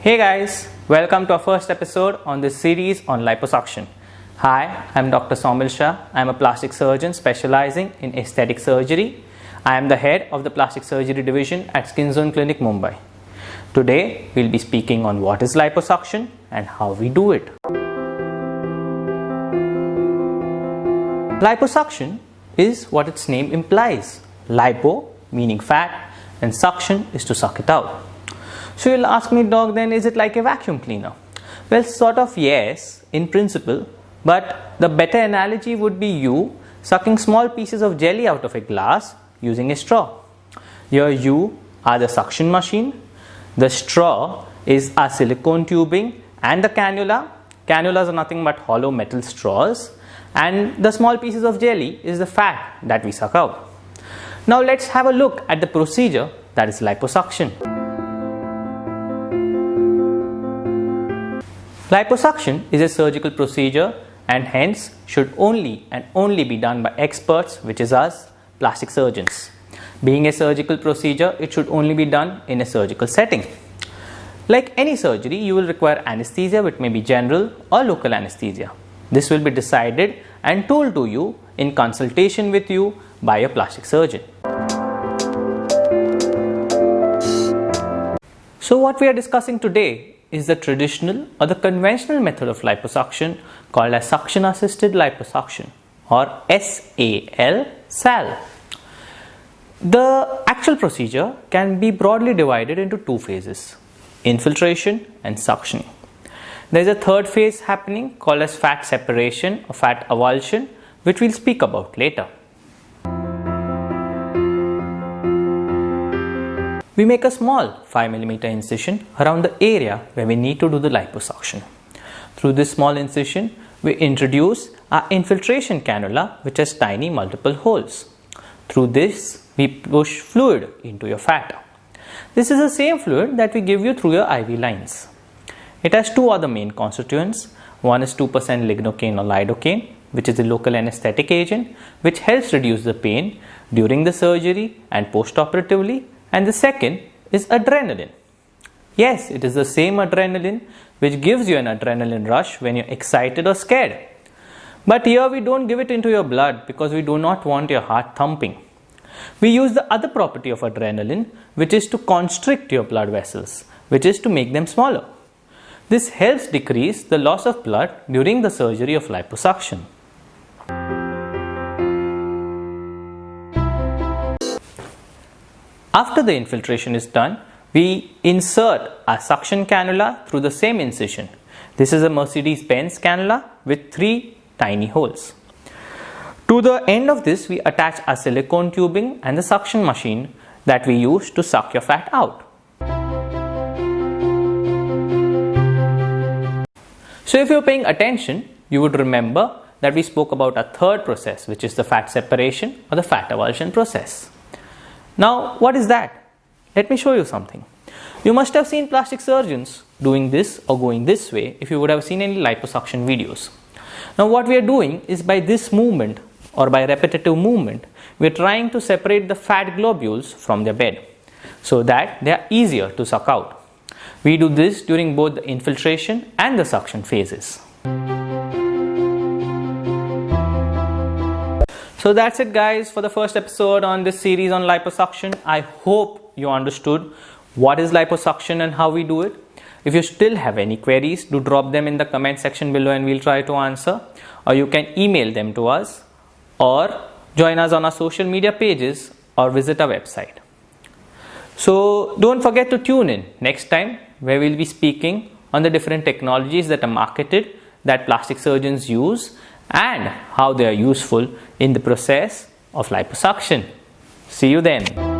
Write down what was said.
Hey guys, welcome to our first episode on this series on liposuction. Hi, I'm Dr. Saumil Shah. I'm a plastic surgeon specializing in aesthetic surgery. I am the head of the plastic surgery division at Skin Zone Clinic, Mumbai. Today, we'll be speaking on what is liposuction and how we do it. Liposuction is what its name implies. Lipo meaning fat and suction is to suck it out. So you'll ask me, doc, then is it like a vacuum cleaner? Well, sort of yes, in principle, but the better analogy would be you sucking small pieces of jelly out of a glass using a straw. Here you are the suction machine, the straw is our silicone tubing and the cannula. Cannulas are nothing but hollow metal straws, and the small pieces of jelly is the fat that we suck out. Now let's have a look at the procedure that is liposuction. Liposuction is a surgical procedure and hence should only be done by experts, which is us, plastic surgeons. Being a surgical procedure, it should only be done in a surgical setting. Like any surgery, you will require anesthesia, which may be general or local anesthesia. This will be decided and told to you in consultation with you by a plastic surgeon. So what we are discussing today is the traditional or the conventional method of liposuction called as suction assisted liposuction or SAL. The actual procedure can be broadly divided into two phases: infiltration and suctioning. There is a third phase happening called as fat separation or fat avulsion, which we'll speak about later. We make a small 5 mm incision around the area where we need to do the liposuction. Through this small incision, we introduce our infiltration cannula, which has tiny multiple holes. Through this, we push fluid into your fat. This is the same fluid that we give you through your IV lines. It has two other main constituents. One is 2% lignocaine or lidocaine, which is a local anesthetic agent, which helps reduce the pain during the surgery and post-operatively. And the second is adrenaline. Yes, it is the same adrenaline which gives you an adrenaline rush when you're excited or scared. But here we don't give it into your blood because we do not want your heart thumping. We use the other property of adrenaline, which is to constrict your blood vessels, which is to make them smaller. This helps decrease the loss of blood during the surgery of liposuction. After the infiltration is done, we insert a suction cannula through the same incision. This is a Mercedes-Benz cannula with 3 tiny holes. To the end of this, we attach a silicone tubing and the suction machine that we use to suck your fat out. So if you're paying attention, you would remember that we spoke about a third process, which is the fat separation or the fat avulsion process. Now, what is that? Let me show you something. You must have seen plastic surgeons doing this or going this way if you would have seen any liposuction videos. Now, what we are doing is by this movement or by repetitive movement, we are trying to separate the fat globules from their bed so that they are easier to suck out. We do this during both the infiltration and the suction phases. So that's it guys for the first episode on this series on liposuction. I hope you understood what is liposuction and how we do it. If you still have any queries, do drop them in the comment section below and we'll try to answer. Or you can email them to us or join us on our social media pages or visit our website. So don't forget to tune in next time where we'll be speaking on the different technologies that are marketed that plastic surgeons use and how they are useful in the process of liposuction. See you then.